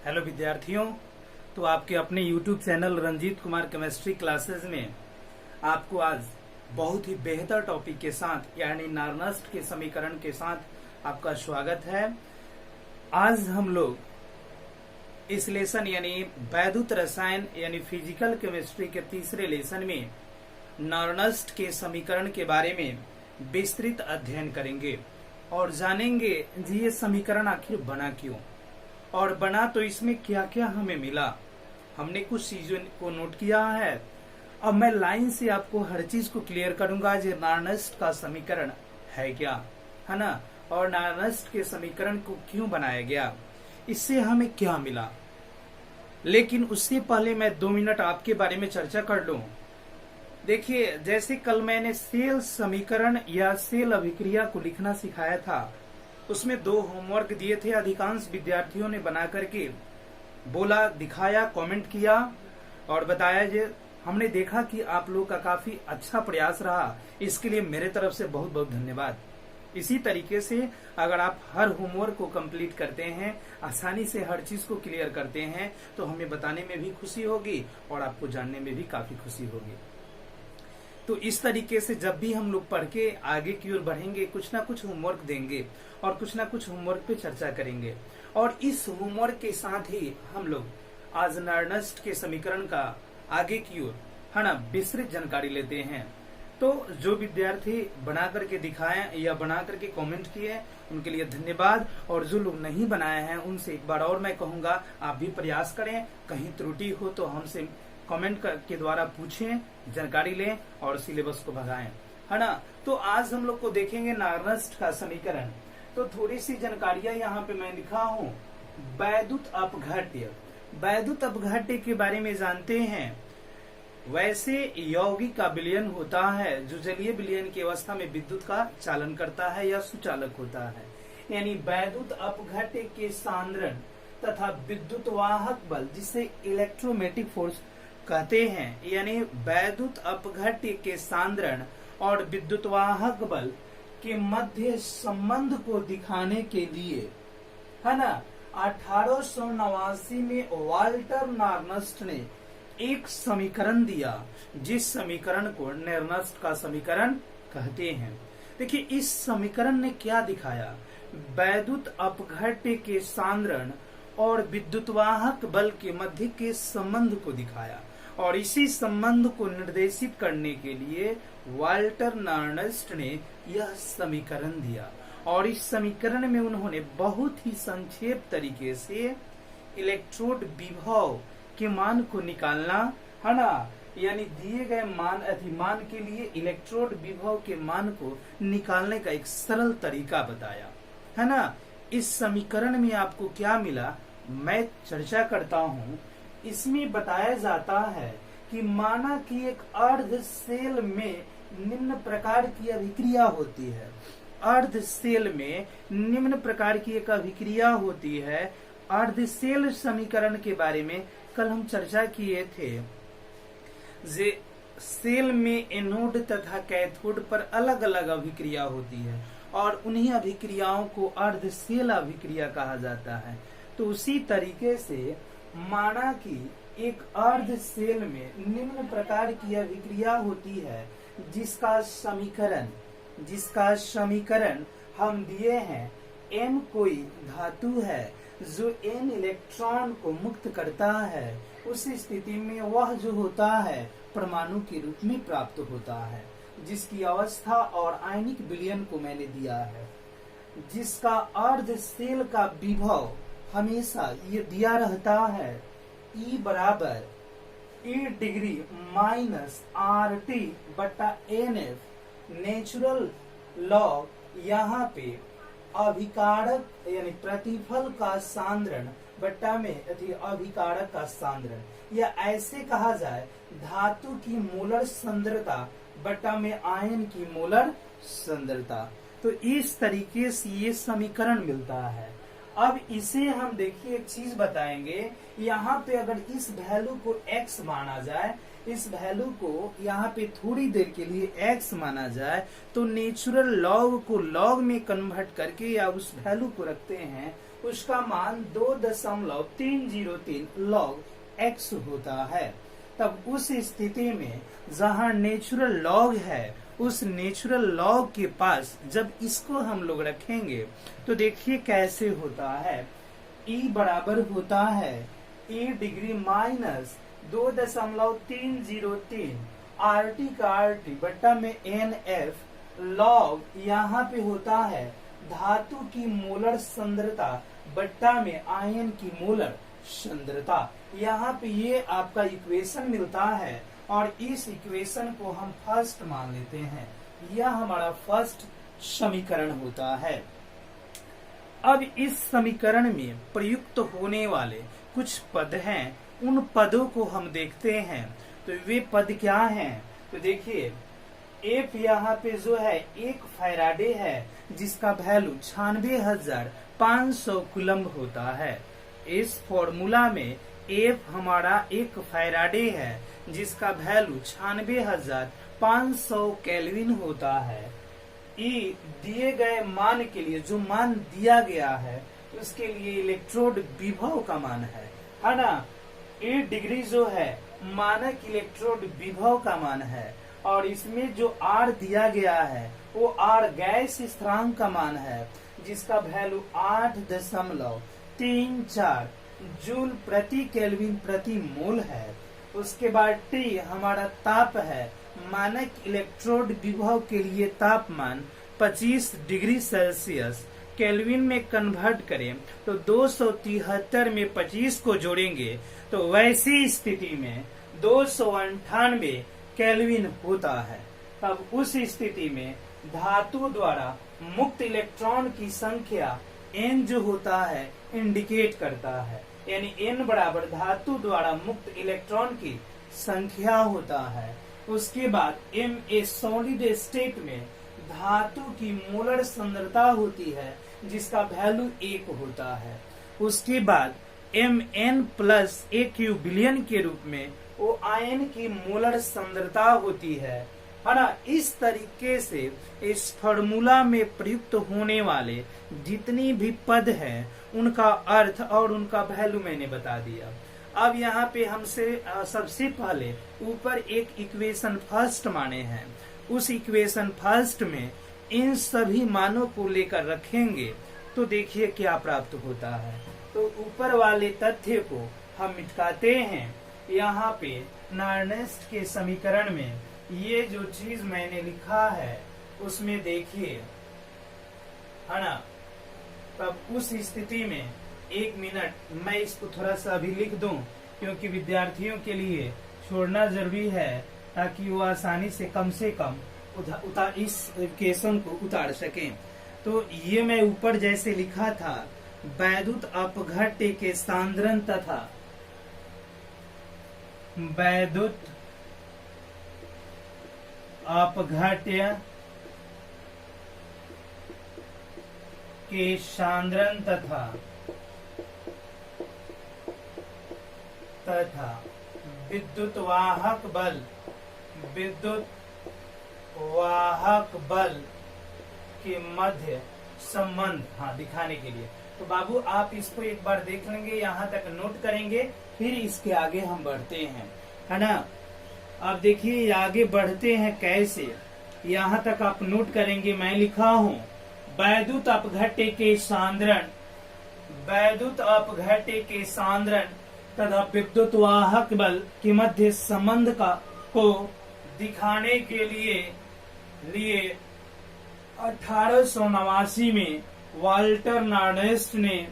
Hello विद्यार्थियों। तो आपके अपने YouTube channel Ranjit Kumar chemistry classes में आपको आज बहुत ही बेहतर टॉपिक के साथ यानी नार्नस्ट के समीकरण के साथ आपका स्वागत है। आज हम लोग इस लेसन यानी वैद्युत रसायन यानी फिजिकल केमिस्ट्री के तीसरे लेसन में नार्नस्ट के समीकरण के बारे में विस्तृत अध्ययन करेंगे और जानेंगे जी ये समीकरण आखिर बना क्यों और बना तो इसमें क्या क्या हमें मिला। हमने कुछ चीजों को नोट किया है। अब मैं लाइन से आपको हर चीज को क्लियर करूंगा जो नार्नस्ट का समीकरण है क्या, है ना, और नार्नस्ट के समीकरण को क्यों बनाया गया, इससे हमें क्या मिला। लेकिन उससे पहले मैं 2 मिनट आपके बारे में चर्चा कर लूं। देखिए, जैसे कल मैंने सेल समीकरण या सेल अभिक्रिया को लिखना सिखाया था, उसमें 2 होमवर्क दिए थे। अधिकांश विद्यार्थियों ने बना करके बोला, दिखाया, कमेंट किया और बताया। जो हमने देखा कि आप लोग का काफी अच्छा प्रयास रहा, इसके लिए मेरे तरफ से बहुत बहुत धन्यवाद। इसी तरीके से अगर आप हर होमवर्क को कंप्लीट करते हैं, आसानी से हर चीज को क्लियर करते हैं, तो हमें बताने में भी खुशी होगी और आपको जानने में भी काफी खुशी होगी। तो इस तरीके से जब भी हम लोग पढ़ के आगे की ओर बढ़ेंगे, कुछ ना कुछ होमवर्क देंगे और कुछ ना कुछ होमवर्क पे चर्चा करेंगे। और इस होमवर्क के साथ ही हम लोग आज नार्नस्ट के समीकरण का आगे की ओर, है ना, विस्तृत जानकारी लेते हैं। तो जो विद्यार्थी बना करके दिखाए या बना करके कमेंट किए, उनके लिए धन्यवाद। और जो लोग नहीं बनाए हैं, उनसे एक बार और मैं कहूंगा, आप भी प्रयास करें। कहीं त्रुटि हो तो हमसे कमेंट के द्वारा पूछें, जानकारी लें और सिलेबस को भगाएं, है ना। तो आज हम लोग को देखेंगे नार्नस्ट का समीकरण। तो थोड़ी सी जानकारियां यहाँ पे मैं लिखा हूँ। वैद्युत अपघट्य, वैद्युत अपघट्य के बारे में जानते हैं। वैसे यौगिक का विलयन होता है जो जलीय विलयन की अवस्था में विद्युत का चालन करता है या सुचालक होता है। यानी वैद्युत अपघट्य के सांद्रण तथा विद्युत वाहक बल, जिसे इलेक्ट्रोमैग्नेटिक फोर्स कहते हैं, यानी वैद्युत अपघट्य के सांद्रण और विद्युत वाहक बल के मध्य संबंध को दिखाने के लिए, है ना, 1889 में वाल्टर नार्नस्ट ने एक समीकरण दिया, जिस समीकरण को नार्नस्ट का समीकरण कहते हैं। देखिए, इस समीकरण ने क्या दिखाया, वैद्युत अपघट्य के सांद्रण और विद्युतवाहक बल के मध्य के संबंध को दिखाया। और इसी संबंध को निर्देशित करने के लिए वाल्टर नार्नस्ट ने यह समीकरण दिया। और इस समीकरण में उन्होंने बहुत ही संक्षेप तरीके से इलेक्ट्रोड विभव के मान को निकालना, है ना, यानी दिए गए मान अधिमान के लिए इलेक्ट्रोड विभव के मान को निकालने का एक सरल तरीका बताया, है ना। इस समीकरण में आपको क्या मिला, मैं चर्चा करता हूँ। इसमें बताया जाता है कि माना कि एक अर्ध सेल में निम्न प्रकार की अभिक्रिया होती है। अर्ध सेल में निम्न प्रकार की एक अभिक्रिया होती है। अर्ध सेल समीकरण के बारे में कल हम चर्चा किए थे। जे सेल में एनोड तथा कैथोड पर अलग अलग अभिक्रिया होती है और उन्हीं अभिक्रियाओं को अर्ध सेल अभिक्रिया कहा जाता है। तो उसी तरीके से माना कि एक अर्ध सेल में निम्न प्रकार की अभिक्रिया होती है, जिसका समीकरण हम दिए हैं। M कोई धातु है जो N इलेक्ट्रॉन को मुक्त करता है, उस स्थिति में वह जो होता है परमाणु के रूप में प्राप्त होता है, जिसकी अवस्था और आयनिक विलयन को मैंने दिया है। जिसका अर्ध सेल का विभव हमेशा ये दिया रहता है, E बराबर E डिग्री माइनस RT बटा NF नेचुरल लॉग। यहाँ पे अभिकारक यानी प्रतिफल का सांद्रण बट्टा में अभिकारक का सांद्रण, या ऐसे कहा जाए धातु की मोलर सांद्रता बट्टा में आयन की मोलर सांद्रता। तो इस तरीके से ये समीकरण मिलता है। अब इसे हम देखिए एक चीज बताएंगे। यहाँ पे अगर इस वैल्यू को x माना जाए, इस वैल्यू को यहाँ पे थोड़ी देर के लिए x माना जाए, तो नेचुरल लॉग को लॉग में कन्वर्ट करके या उस वैल्यू को रखते हैं उसका मान 2.303 log x होता है। तब उस स्थिति में जहाँ नेचुरल लॉग है, उस नेचुरल लॉग के पास जब इसको हम लोग रखेंगे तो देखिए कैसे होता है। E बराबर होता है e डिग्री माइनस 2.303 RT का RT बट्टा में NF लॉग यहाँ पे होता है धातु की मोलर सांद्रता बट्टा में आयन की मोलर सांद्रता। यहाँ पे ये आपका इक्वेशन मिलता है और इस इक्वेशन को हम फर्स्ट मान लेते हैं। यह हमारा फर्स्ट समीकरण होता है। अब इस समीकरण में प्रयुक्त होने वाले कुछ पद हैं, उन पदों को हम देखते हैं। तो वे पद क्या हैं? तो देखिए एफ यहाँ पे जो है 1 फैराडे है जिसका वैल्यू 96,500 कूलम्ब होता है। इस फॉर्मूला में एफ हमारा 1 फैराडे है जिसका वैल्यू 96,500 केल्विन होता है। ई दिए गए मान के लिए जो मान दिया गया है उसके लिए इलेक्ट्रोड विभव का मान है ना। 8 डिग्री जो है मानक इलेक्ट्रोड विभव का मान है और इसमें जो आर दिया गया है वो आर गैस स्थिरांक का मान है जिसका वैल्यू 8.34 जूल प्रति केल्विन प्रति मोल है। उसके बाद टी हमारा ताप है, मानक इलेक्ट्रोड विभव के लिए तापमान 25 डिग्री सेल्सियस केल्विन में कन्वर्ट करें तो 273 में 25 को जोड़ेंगे तो वैसी स्थिति में 298 केल्विन होता है। तब उस स्थिति में धातु द्वारा मुक्त इलेक्ट्रॉन की संख्या n जो होता है इंडिकेट करता है, यानी n बराबर धातु द्वारा मुक्त इलेक्ट्रॉन की संख्या होता है। उसके बाद m ए सॉलिड स्टेट में धातु की मोलर सांद्रता होती है जिसका वैल्यू 1 होता है। उसके बाद Mn प्लस ए क्यूबिलियन के रूप में वो आयन की मोलर सांद्रता होती है ना। इस तरीके से इस फॉर्मूला में प्रयुक्त होने वाले जितनी भी पद हैं उनका अर्थ और उनका वैल्यू मैंने बता दिया। अब यहाँ पे हमसे सबसे पहले ऊपर एक इक्वेशन फर्स्ट माने हैं, उस इक्वेशन फर्स्ट में इन सभी मानों को लेकर रखेंगे तो देखिए क्या प्राप्त होता है। तो ऊपर वाले तथ्य को हम मिटाते हैं। यहाँ पे नार्नेस्ट के समीकरण में ये जो चीज मैंने लिखा है उसमें देखिए है ना। तब उस स्थिति में 1 मिनट मैं इसको थोड़ा सा अभी लिख दूं क्योंकि विद्यार्थियों के लिए छोड़ना जरूरी है ताकि वो आसानी से कम इस क्वेश्चन को उतार सकें। तो ये मैं ऊपर जैसे लिखा था वैद्युत अपघट्य के सांद्रण तथा वैद्युत अपघट्य के सांद्रण तथा विद्युत वाहक बल के मध्य संबंध दिखाने के लिए। तो बाबू आप इसको एक बार देख लेंगे, यहाँ तक नोट करेंगे, फिर इसके आगे हम बढ़ते हैं है ना। अब देखिए आगे बढ़ते हैं कैसे, यहाँ तक आप नोट करेंगे। मैं लिखा हूँ वैद्युत अपघट्य के सांद्रण तथा विद्युत वाहक बल के मध्य संबंध को दिखाने के लिए 1889 में वाल्टर नार्नेस्ट ने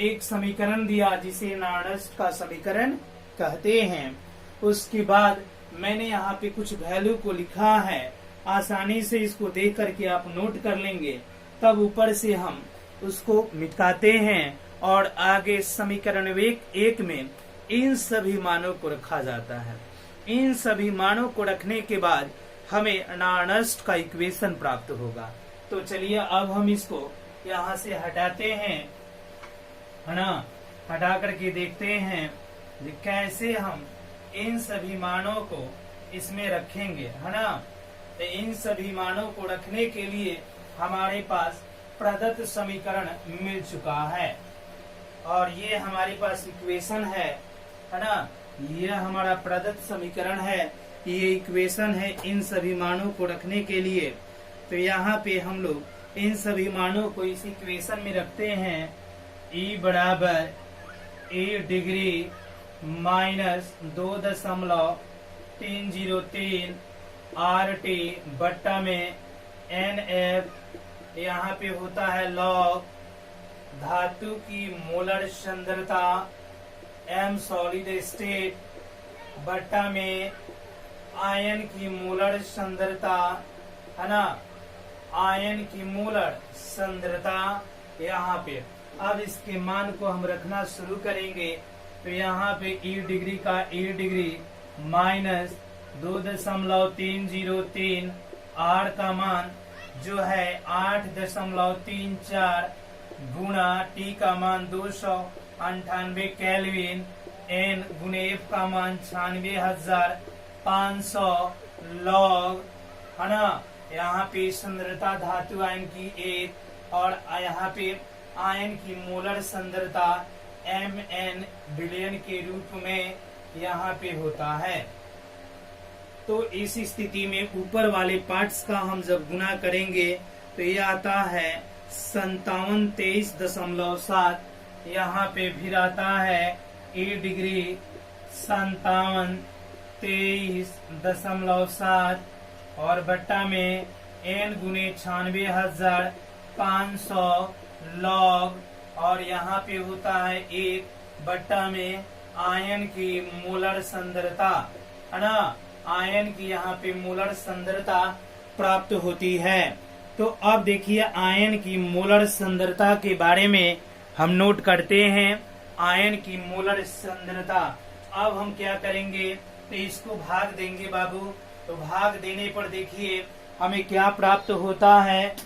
एक समीकरण दिया जिसे नार्नेस्ट का समीकरण कहते हैं। उसके बाद मैंने यहाँ पे कुछ वैल्यू को लिखा है, आसानी से इसको देख करके आप नोट कर लेंगे। तब ऊपर से हम उसको मिटाते हैं और आगे समीकरण 1 में इन सभी मानों को रखा जाता है। इन सभी मानों को रखने के बाद हमें नार्नेस्ट का इक्वेशन प्राप्त होगा। तो चलिए अब हम इसको यहाँ से हटाते हैं है ना। हटा करके देखते हैं कैसे हम इन सभी मानों को इसमें रखेंगे है ना। तो इन सभी मानों को रखने के लिए हमारे पास प्रदत्त समीकरण मिल चुका है। और ये हमारे पास इक्वेशन है ना, ये हमारा प्रदत्त समीकरण है, ये इक्वेशन है इन सभी मानों को रखने के लिए। तो यहाँ पे हम लोग इन सभी मानों को इस इक्वेशन में रखते हैं। E बराबर ए डिग्री माइनस 2.303 RT बट्टा में NF, यहाँ पे होता है लॉग धातु की मोलर सांद्रता M सॉलिड स्टेट बट्टा में आयन की मोलर सांद्रता, है ना, आयन की मोलर सांद्रता यहाँ पे। अब इसके मान को हम रखना शुरू करेंगे। तो यहाँ पे E डिग्री का E डिग्री माइनस 2.303 R का मान जो है 8.34 गुणा T का मान 298 केल्विन, N गुणे F का मान 96,500 लॉग, है ना। यहाँ पे सांद्रता धातु आयन की 1 और यहाँ पे आयन की मोलर सांद्रता Mn बिलियन के रूप में यहाँ पे होता है। तो इस स्थिति में ऊपर वाले पार्ट्स का हम जब गुना करेंगे तो ये आता है 5723.7, यहाँ पे फिर आता है E डिग्री 5723.7 और बट्टा में N गुने 96,500 लॉग, और यहाँ पे होता है 1 बट्टा में आयन की मोलर सांद्रता, है ना, आयन की यहाँ पे मोलर सांद्रता प्राप्त होती है। तो अब देखिए आयन की मोलर सांद्रता के बारे में हम नोट करते हैं। आयन की मोलर सांद्रता, अब हम क्या करेंगे, तो इसको भाग देंगे बाबू। तो भाग देने पर देखिए हमें क्या प्राप्त होता है,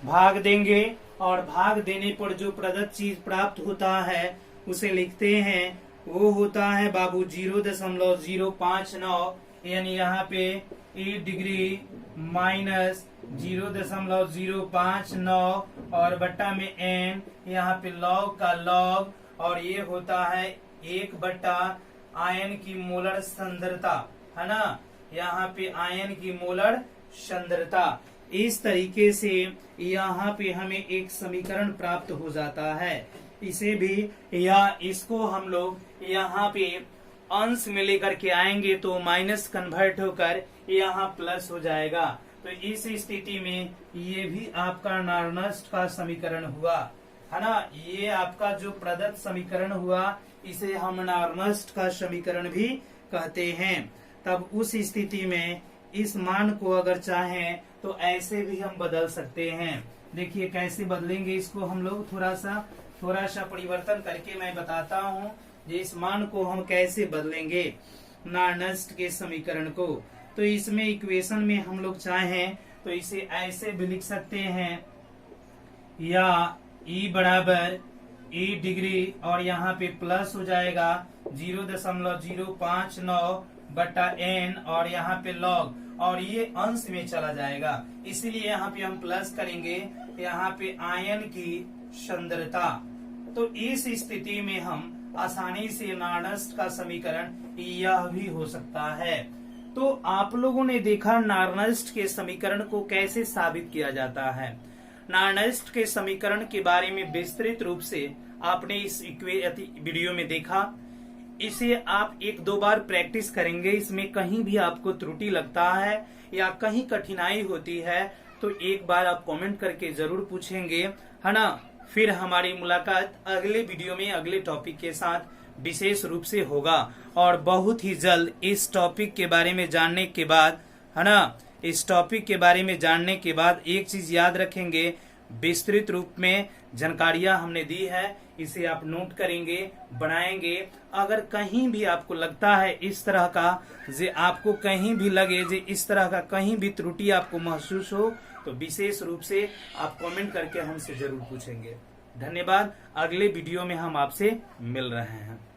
भाग देंगे और भाग देने पर जो प्रदत्त चीज प्राप्त होता है उसे लिखते हैं। वो होता है बाबू 0.059, यानी यहाँ पे E डिग्री माइनस 0.059 और बट्टा में N, यहाँ पे लॉग का लॉग, और ये होता है 1 बट्टा आयन की मोलर सांद्रता, है ना, यहाँ पे आयन की मोलर सांद्रता। इस तरीके से यहाँ पे हमें एक समीकरण प्राप्त हो जाता है। इसे भी या इसको हम लोग यहाँ पे अंश में लेकर के आएंगे तो माइनस कन्वर्ट होकर यहाँ प्लस हो जाएगा। तो इस स्थिति में ये भी आपका नार्नस्ट का समीकरण हुआ, है ना। ये आपका जो प्रदत्त समीकरण हुआ इसे हम नार्नस्ट का समीकरण भी कहते हैं। तब उस स्थिति में इस मान को अगर चाहें तो ऐसे भी हम बदल सकते हैं। देखिए कैसे बदलेंगे इसको हम लोग, थोड़ा सा परिवर्तन करके मैं बताता हूँ कि इस मान को हम कैसे बदलेंगे नार्नस्ट के समीकरण को। तो इसमें इक्वेशन में हम लोग चाहें तो इसे ऐसे भी लिख सकते हैं, या E बराबर E डिग्री और यहाँ पे प्लस हो जाएगा 0.059 बटा N और यहाँ पे लॉग, और ये अंश में चला जाएगा, इसीलिए यहाँ पे हम प्लस करेंगे, यहाँ पे आयन की सांद्रता। तो इस स्थिति में हम आसानी से नार्नस्ट का समीकरण यह भी हो सकता है। तो आप लोगों ने देखा नार्नस्ट के समीकरण को कैसे साबित किया जाता है। नार्नस्ट के समीकरण के बारे में विस्तृत रूप से आपने इस वीडियो में देखा। इसे आप 1-2 बार प्रैक्टिस करेंगे। इसमें कहीं भी आपको त्रुटि लगता है या कहीं कठिनाई होती है तो एक बार आप कमेंट करके जरूर पूछेंगे, है ना। फिर हमारी मुलाकात अगले वीडियो में अगले टॉपिक के साथ विशेष रूप से होगा। और बहुत ही जल्द इस टॉपिक के बारे में जानने के बाद, है ना, इस टॉपिक के बारे में जानने के बाद एक चीज याद रखेंगे, विस्तृत रूप में जानकारियां हमने दी है, इसे आप नोट करेंगे, बनाएंगे। अगर कहीं भी आपको लगता है इस तरह का, जे आपको कहीं भी लगे जे इस तरह का कहीं भी त्रुटि आपको महसूस हो तो विशेष रूप से आप कमेंट करके हमसे जरूर पूछेंगे। धन्यवाद। अगले वीडियो में हम आपसे मिल रहे हैं।